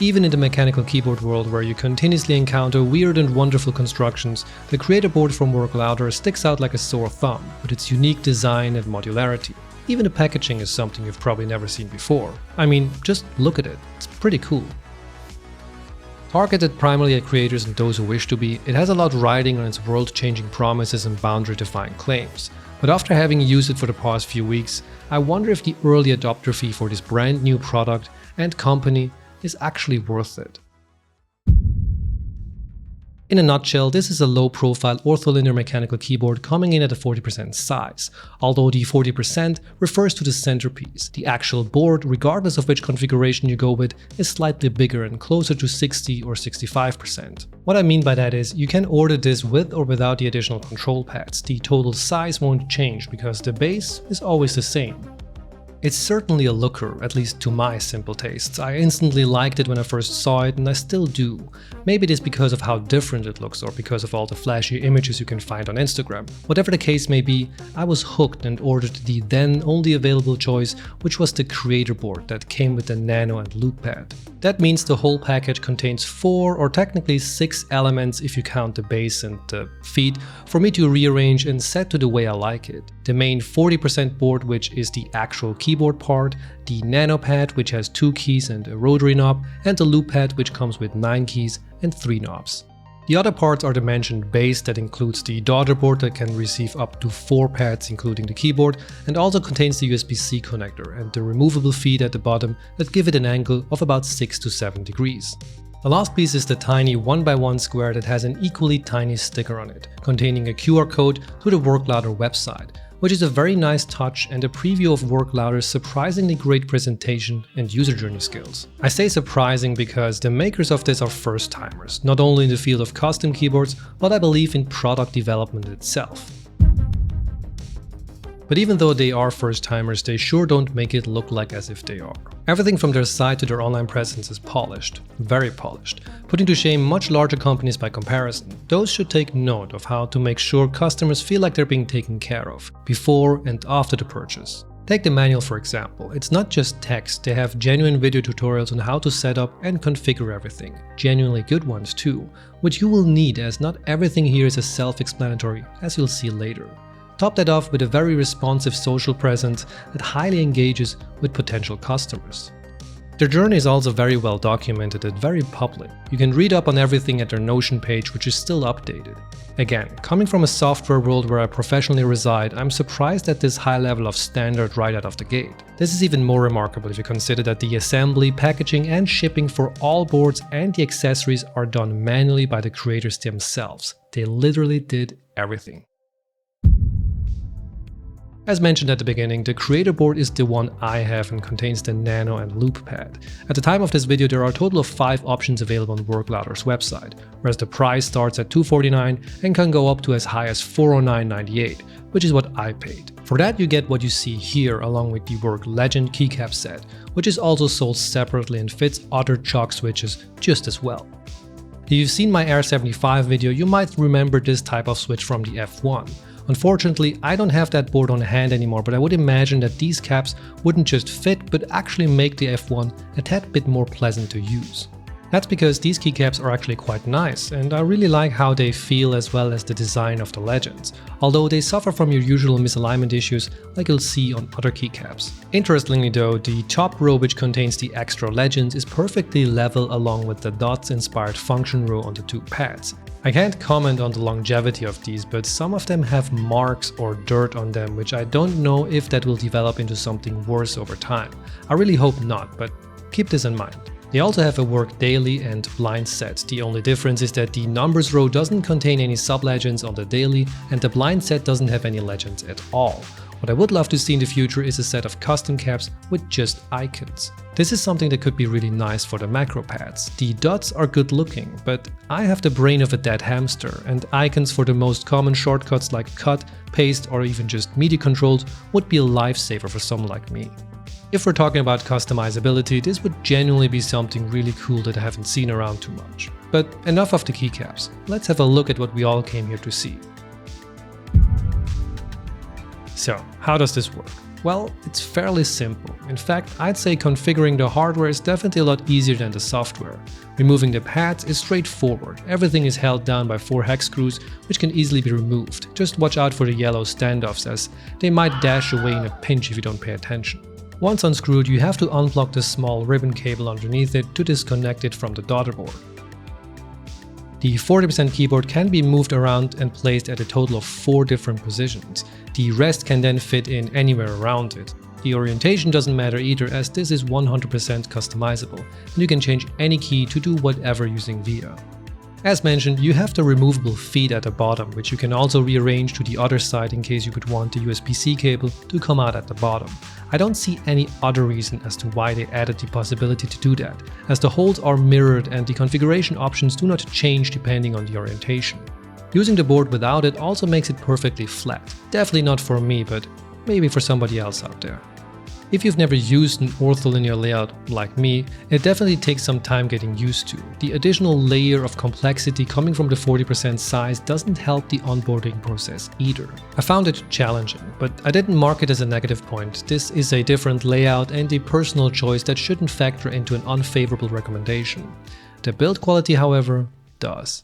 Even in the mechanical keyboard world where you continuously encounter weird and wonderful constructions, the Creator board from Worklouder sticks out like a sore thumb with its unique design and modularity. Even the packaging is something you've probably never seen before. I mean, just look at it, it's pretty cool. Targeted primarily at creators and those who wish to be, it has a lot riding on its world-changing promises and boundary-defying claims. But after having used it for the past few weeks, I wonder if the early adopter fee for this brand new product and company is actually worth it. In a nutshell, this is a low-profile ortholinear mechanical keyboard coming in at a 40% size, although the 40% refers to the centerpiece. The actual board, regardless of which configuration you go with, is slightly bigger and closer to 60 or 65%. What I mean by that is, you can order this with or without the additional control pads. The total size won't change because the base is always the same. It's certainly a looker, at least to my simple tastes. I instantly liked it when I first saw it, and I still do. Maybe it is because of how different it looks or because of all the flashy images you can find on Instagram. Whatever the case may be, I was hooked and ordered the then only available choice, which was the Creator board that came with the Nano and Loop pad. That means the whole package contains 4 or technically 6 elements if you count the base and the feet for me to rearrange and set to the way I like it. The main 40% board, which is the actual keyboard part, the Nano pad, which has 2 keys and a rotary knob, and the Loop pad, which comes with 9 keys and 3 knobs. The other parts are the mentioned base that includes the daughter board that can receive up to 4 pads including the keyboard, and also contains the USB-C connector and the removable feet at the bottom that give it an angle of about 6 to 7 degrees. The last piece is the tiny 1x1 square that has an equally tiny sticker on it, containing a QR code to the Worklouder website, which is a very nice touch and a preview of Worklouder's surprisingly great presentation and user journey skills. I say surprising because the makers of this are first-timers, not only in the field of custom keyboards, but I believe in product development itself. But even though they are first-timers, they sure don't make it look like as if they are. Everything from their site to their online presence is polished, very polished, putting to shame much larger companies by comparison. Those should take note of how to make sure customers feel like they're being taken care of, before and after the purchase. Take the manual for example. It's not just text, they have genuine video tutorials on how to set up and configure everything. Genuinely good ones too, which you will need as not everything here is as self-explanatory as you'll see later. Top that off with a very responsive social presence that highly engages with potential customers. Their journey is also very well documented and very public. You can read up on everything at their Notion page, which is still updated. Again, coming from a software world where I professionally reside, I'm surprised at this high level of standard right out of the gate. This is even more remarkable if you consider that the assembly, packaging and shipping for all boards and the accessories are done manually by the creators themselves. They literally did everything. As mentioned at the beginning, the Creator board is the one I have and contains the Nano and Loop pad. At the time of this video there are a total of 5 options available on Worklouder's website, whereas the price starts at $249 and can go up to as high as $409.98, which is what I paid. For that you get what you see here along with the Work Legend keycap set, which is also sold separately and fits other chock switches just as well. If you've seen my R75 video, you might remember this type of switch from the F1. Unfortunately, I don't have that board on hand anymore, but I would imagine that these caps wouldn't just fit, but actually make the F1 a tad bit more pleasant to use. That's because these keycaps are actually quite nice, and I really like how they feel as well as the design of the Legends, although they suffer from your usual misalignment issues like you'll see on other keycaps. Interestingly though, the top row which contains the extra Legends is perfectly level along with the dots-inspired function row on the 2 pads. I can't comment on the longevity of these, but some of them have marks or dirt on them, which I don't know if that will develop into something worse over time. I really hope not, but keep this in mind. They also have a work daily and blind set. The only difference is that the numbers row doesn't contain any sub-legends on the daily and the blind set doesn't have any legends at all. What I would love to see in the future is a set of custom caps with just icons. This is something that could be really nice for the macro pads. The dots are good looking, but I have the brain of a dead hamster, and icons for the most common shortcuts like cut, paste or even just MIDI controls would be a lifesaver for someone like me. If we're talking about customizability, this would genuinely be something really cool that I haven't seen around too much. But enough of the keycaps, let's have a look at what we all came here to see. So, how does this work? Well, it's fairly simple. In fact, I'd say configuring the hardware is definitely a lot easier than the software. Removing the pads is straightforward. Everything is held down by 4 hex screws, which can easily be removed. Just watch out for the yellow standoffs, as they might dash away in a pinch if you don't pay attention. Once unscrewed, you have to unplug the small ribbon cable underneath it to disconnect it from the daughter board. The 40% keyboard can be moved around and placed at a total of 4 different positions. The rest can then fit in anywhere around it. The orientation doesn't matter either, as this is 100% customizable, and you can change any key to do whatever using VIA. As mentioned, you have the removable feet at the bottom, which you can also rearrange to the other side in case you would want the USB-C cable to come out at the bottom. I don't see any other reason as to why they added the possibility to do that, as the holes are mirrored and the configuration options do not change depending on the orientation. Using the board without it also makes it perfectly flat. Definitely not for me, but maybe for somebody else out there. If you've never used an ortholinear layout like me, it definitely takes some time getting used to. The additional layer of complexity coming from the 40% size doesn't help the onboarding process either. I found it challenging, but I didn't mark it as a negative point. This is a different layout and a personal choice that shouldn't factor into an unfavorable recommendation. The build quality, however, does.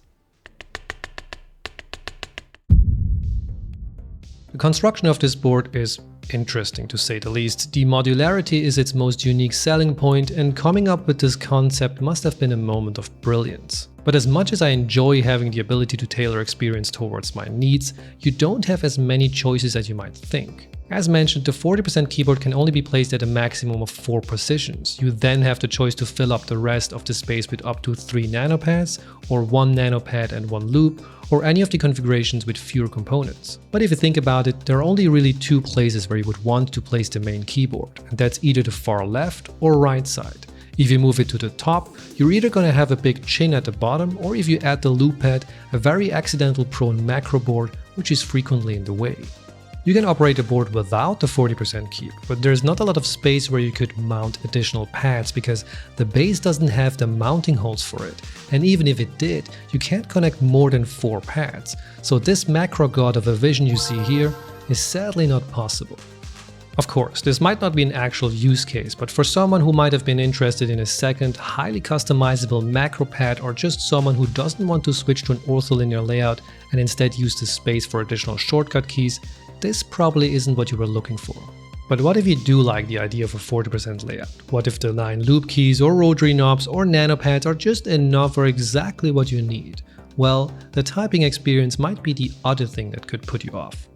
The construction of this board is interesting to say the least. The modularity is its most unique selling point, and coming up with this concept must have been a moment of brilliance. But as much as I enjoy having the ability to tailor experience towards my needs, you don't have as many choices as you might think. As mentioned, the 40% keyboard can only be placed at a maximum of 4 positions. You then have the choice to fill up the rest of the space with up to 3 nanopads, or 1 nanopad and 1 loop, or any of the configurations with fewer components. But if you think about it, there are only really 2 places where you would want to place the main keyboard, and that's either the far left or right side. If you move it to the top, you're either gonna have a big chin at the bottom, or if you add the loop pad, a very accidental prone macro board, which is frequently in the way. You can operate a board without the 40% keep, but there's not a lot of space where you could mount additional pads because the base doesn't have the mounting holes for it, and even if it did, you can't connect more than 4 pads, so this macro god of a vision you see here is sadly not possible. Of course, this might not be an actual use case, but for someone who might have been interested in a second, highly customizable macro pad, or just someone who doesn't want to switch to an ortholinear layout and instead use the space for additional shortcut keys, this probably isn't what you were looking for. But what if you do like the idea of a 40% layout? What if the 9 loop keys or rotary knobs or nanopads are just enough for exactly what you need? Well, the typing experience might be the other thing that could put you off.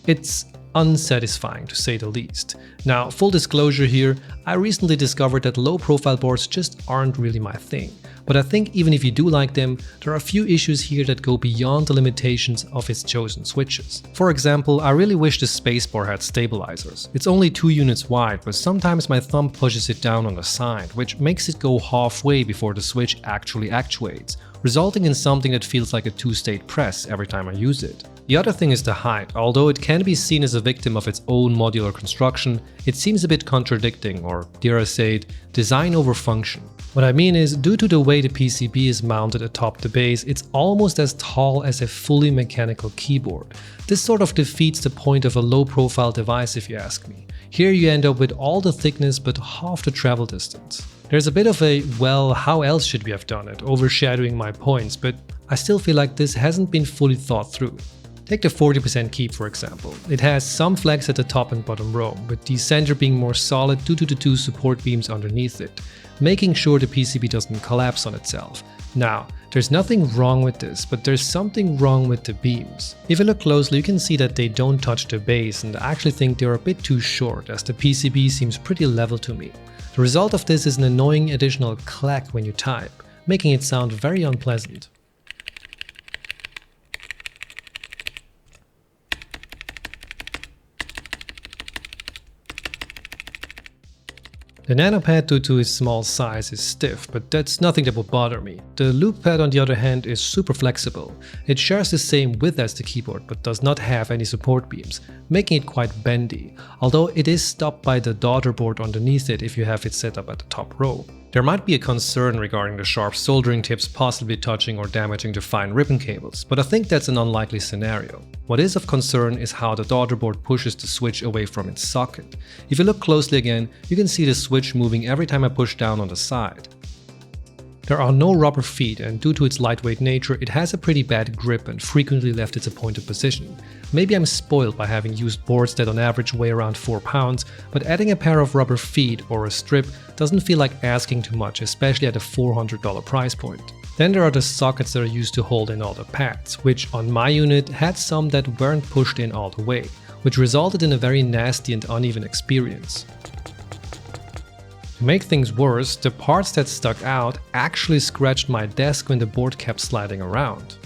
It's unsatisfying to say the least. Now, full disclosure here, I recently discovered that low profile boards just aren't really my thing. But I think even if you do like them, there are a few issues here that go beyond the limitations of its chosen switches. For example, I really wish the spacebar had stabilizers. It's only 2 units wide, but sometimes my thumb pushes it down on the side, which makes it go halfway before the switch actually actuates, resulting in something that feels like a 2-state press every time I use it. The other thing is the height. Although it can be seen as a victim of its own modular construction, it seems a bit contradicting, or dare I say it, design over function. What I mean is, due to the way the PCB is mounted atop the base, it's almost as tall as a fully mechanical keyboard. This sort of defeats the point of a low-profile device if you ask me. Here you end up with all the thickness but half the travel distance. There's a bit of a, well, how else should we have done it, overshadowing my points, but I still feel like this hasn't been fully thought through. Take the 40% keep for example. It has some flex at the top and bottom row, with the center being more solid due to the 2 support beams underneath it, making sure the PCB doesn't collapse on itself. Now, there's nothing wrong with this, but there's something wrong with the beams. If you look closely, you can see that they don't touch the base, and I actually think they're a bit too short, as the PCB seems pretty level to me. The result of this is an annoying additional clack when you type, making it sound very unpleasant. The nanopad, due to its small size, is stiff, but that's nothing that would bother me. The loop pad, on the other hand, is super flexible. It shares the same width as the keyboard, but does not have any support beams, making it quite bendy, although it is stopped by the daughter board underneath it if you have it set up at the top row. There might be a concern regarding the sharp soldering tips possibly touching or damaging the fine ribbon cables, but I think that's an unlikely scenario. What is of concern is how the daughter board pushes the switch away from its socket. If you look closely again, you can see the switch moving every time I push down on the side. There are no rubber feet, and due to its lightweight nature, it has a pretty bad grip and frequently left its appointed position. Maybe I'm spoiled by having used boards that on average weigh around 4 pounds, but adding a pair of rubber feet or a strip doesn't feel like asking too much, especially at a $400 price point. Then there are the sockets that are used to hold in all the pads, which on my unit had some that weren't pushed in all the way, which resulted in a very nasty and uneven experience. To make things worse, the parts that stuck out actually scratched my desk when the board kept sliding around.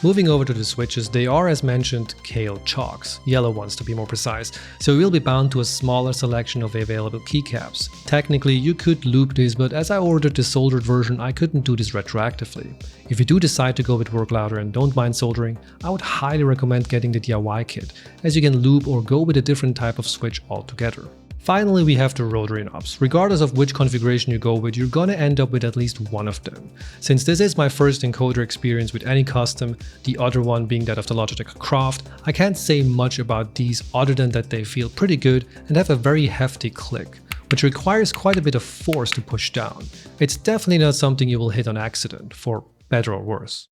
Moving over to the switches, they are, as mentioned, kale chocks, yellow ones to be more precise, so you'll be bound to a smaller selection of available keycaps. Technically, you could loop these, but as I ordered the soldered version, I couldn't do this retroactively. If you do decide to go with worklouder and don't mind soldering, I would highly recommend getting the DIY kit, as you can loop or go with a different type of switch altogether. Finally, we have the rotary knobs. Regardless of which configuration you go with, you're gonna end up with at least one of them. Since this is my first encoder experience with any custom, the other one being that of the Logitech Craft, I can't say much about these other than that they feel pretty good and have a very hefty click, which requires quite a bit of force to push down. It's definitely not something you will hit on accident, for better or worse.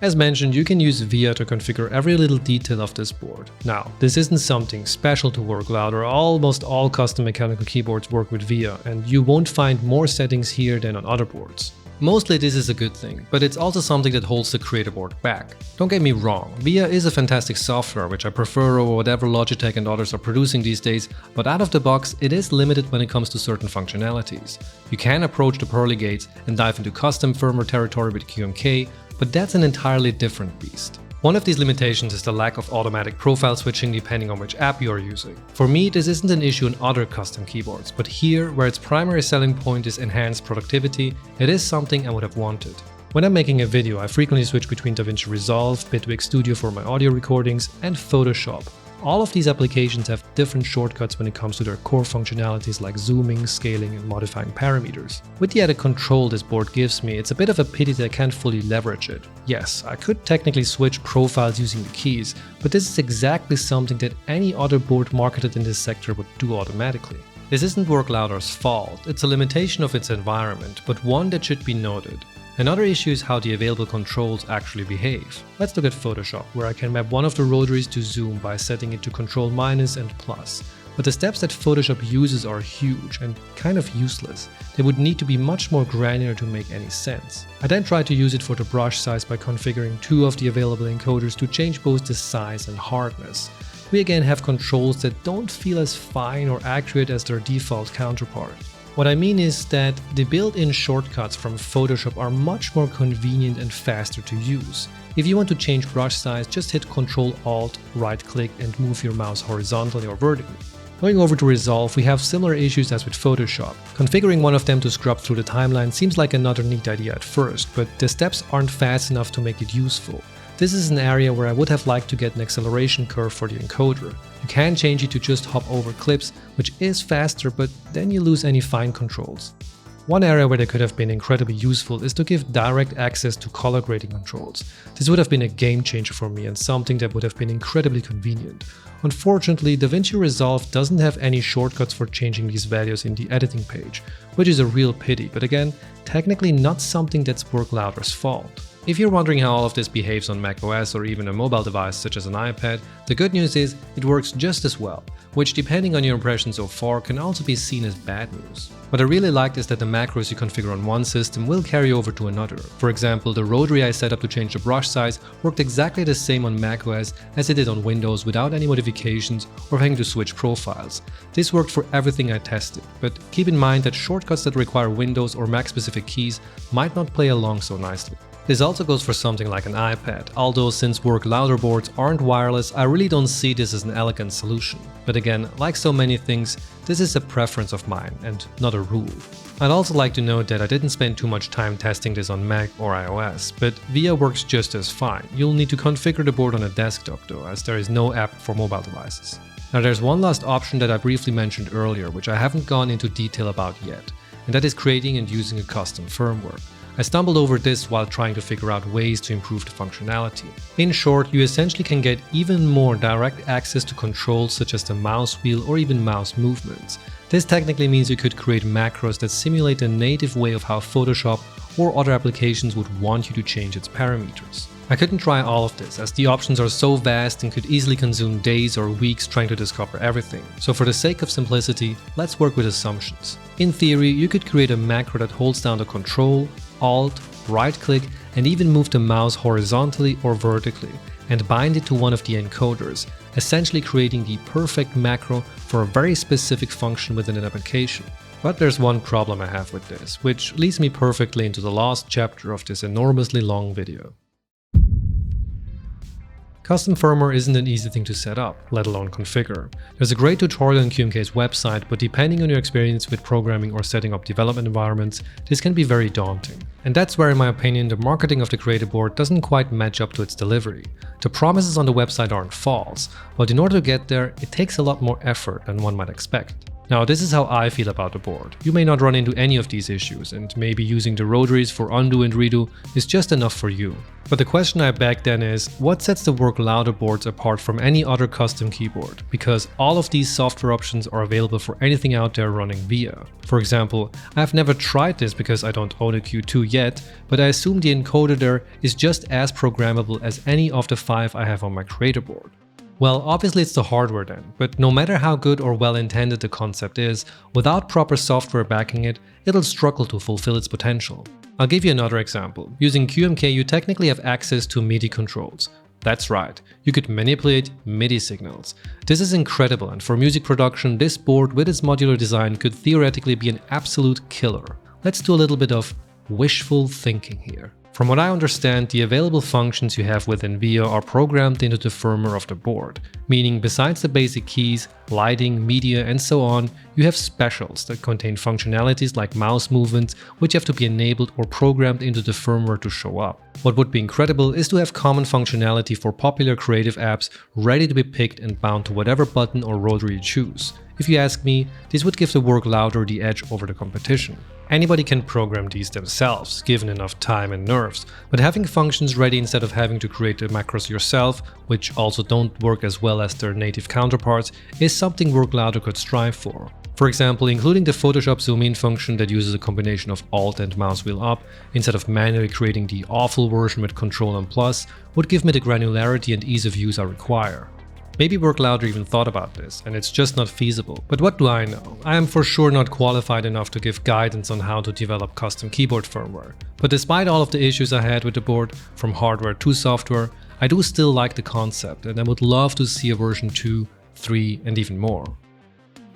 As mentioned, you can use VIA to configure every little detail of this board. Now, this isn't something special to worklouder. Almost all custom mechanical keyboards work with VIA, and you won't find more settings here than on other boards. Mostly this is a good thing, but it's also something that holds the creator board back. Don't get me wrong, VIA is a fantastic software which I prefer over whatever Logitech and others are producing these days, but out of the box it is limited when it comes to certain functionalities. You can approach the pearly gates and dive into custom firmware territory with QMK, but that's an entirely different beast. One of these limitations is the lack of automatic profile switching depending on which app you are using. For me, this isn't an issue in other custom keyboards, but here, where its primary selling point is enhanced productivity, it is something I would have wanted. When I'm making a video, I frequently switch between DaVinci Resolve, Bitwig Studio for my audio recordings, and Photoshop. All of these applications have different shortcuts when it comes to their core functionalities like zooming, scaling, and modifying parameters. With the added control this board gives me, it's a bit of a pity that I can't fully leverage it. Yes, I could technically switch profiles using the keys, but this is exactly something that any other board marketed in this sector would do automatically. This isn't worklouder's fault, it's a limitation of its environment, but one that should be noted. Another issue is how the available controls actually behave. Let's look at Photoshop, where I can map one of the rotaries to zoom by setting it to Ctrl- and plus. But the steps that Photoshop uses are huge and kind of useless. They would need to be much more granular to make any sense. I then tried to use it for the brush size by configuring 2 of the available encoders to change both the size and hardness. We again have controls that don't feel as fine or accurate as their default counterpart. What I mean is that the built-in shortcuts from Photoshop are much more convenient and faster to use. If you want to change brush size, just hit Ctrl-Alt, right-click and move your mouse horizontally or vertically. Going over to Resolve, we have similar issues as with Photoshop. Configuring one of them to scrub through the timeline seems like another neat idea at first, but the steps aren't fast enough to make it useful. This is an area where I would have liked to get an acceleration curve for the encoder. You can change it to just hop over clips, which is faster, but then you lose any fine controls. One area where they could have been incredibly useful is to give direct access to color grading controls. This would have been a game changer for me and something that would have been incredibly convenient. Unfortunately, DaVinci Resolve doesn't have any shortcuts for changing these values in the editing page, which is a real pity, but again, technically not something that's worklouder's fault. If you're wondering how all of this behaves on macOS or even a mobile device such as an iPad, the good news is it works just as well, which depending on your impression so far can also be seen as bad news. What I really liked is that the macros you configure on one system will carry over to another. For example, the rotary I set up to change the brush size worked exactly the same on macOS as it did on Windows without any modifications or having to switch profiles. This worked for everything I tested, but keep in mind that shortcuts that require Windows or Mac specific keys might not play along so nicely. This also goes for something like an iPad, although since worklouder boards aren't wireless, I really don't see this as an elegant solution. But again, like so many things, this is a preference of mine and not a rule. I'd also like to note that I didn't spend too much time testing this on Mac or iOS, but VIA works just as fine. You'll need to configure the board on a desktop though, as there is no app for mobile devices. Now there's one last option that I briefly mentioned earlier, which I haven't gone into detail about yet, and that is creating and using a custom firmware. I stumbled over this while trying to figure out ways to improve the functionality. In short, you essentially can get even more direct access to controls such as the mouse wheel or even mouse movements. This technically means you could create macros that simulate the native way of how Photoshop or other applications would want you to change its parameters. I couldn't try all of this, as the options are so vast and could easily consume days or weeks trying to discover everything. So for the sake of simplicity, let's work with assumptions. In theory, you could create a macro that holds down the Control, Alt, right-click, and even move the mouse horizontally or vertically, and bind it to one of the encoders, essentially creating the perfect macro for a very specific function within an application. But there's one problem I have with this, which leads me perfectly into the last chapter of this enormously long video. Custom firmware isn't an easy thing to set up, let alone configure. There's a great tutorial on QMK's website, but depending on your experience with programming or setting up development environments, this can be very daunting. And that's where, in my opinion, the marketing of the Creator Board doesn't quite match up to its delivery. The promises on the website aren't false, but in order to get there, it takes a lot more effort than one might expect. Now, this is how I feel about the board. You may not run into any of these issues, and maybe using the rotaries for undo and redo is just enough for you. But the question I beg then is, what sets the Work Louder boards apart from any other custom keyboard? Because all of these software options are available for anything out there running VIA. For example, I've never tried this because I don't own a Q2 yet, but I assume the encoder there is just as programmable as any of the 5 I have on my Creator Board. Well, obviously it's the hardware then, but no matter how good or well intended the concept is, without proper software backing it, it'll struggle to fulfill its potential. I'll give you another example. Using QMK, you technically have access to MIDI controls. That's right, you could manipulate MIDI signals. This is incredible, and for music production, this board with its modular design could theoretically be an absolute killer. Let's do a little bit of wishful thinking here. From what I understand, the available functions you have within VIA are programmed into the firmware of the board, meaning besides the basic keys, lighting, media and so on, you have specials that contain functionalities like mouse movements, which have to be enabled or programmed into the firmware to show up. What would be incredible is to have common functionality for popular creative apps ready to be picked and bound to whatever button or rotary you choose. If you ask me, this would give the Work Louder the edge over the competition. Anybody can program these themselves, given enough time and nerves, but having functions ready instead of having to create the macros yourself, which also don't work as well as their native counterparts, is something Work Louder could strive for. For example, including the Photoshop zoom in function that uses a combination of Alt and mouse wheel up, instead of manually creating the awful version with Ctrl and plus, would give me the granularity and ease of use I require. Maybe Work Louder even thought about this, and it's just not feasible. But what do I know? I am for sure not qualified enough to give guidance on how to develop custom keyboard firmware. But despite all of the issues I had with the board, from hardware to software, I do still like the concept, and I would love to see a version 2, 3 and even more.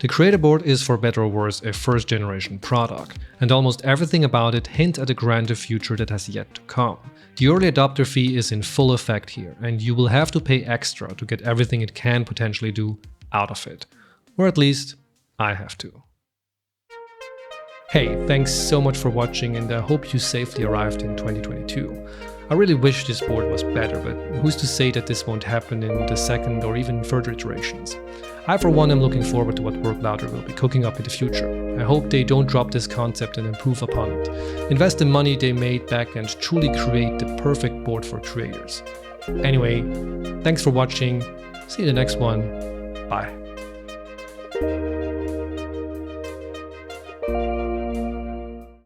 The Creator Board is, for better or worse, a first generation product, and almost everything about it hints at a grander future that has yet to come. The early adopter fee is in full effect here, and you will have to pay extra to get everything it can potentially do out of it. Or at least, I have to. Hey, thanks so much for watching, and I hope you safely arrived in 2022. I really wish this board was better, but who's to say that this won't happen in the second or even further iterations. I for one am looking forward to what Work Louder will be cooking up in the future. I hope they don't drop this concept and improve upon it. Invest the money they made back and truly create the perfect board for creators. Anyway, thanks for watching. See you in the next one. Bye.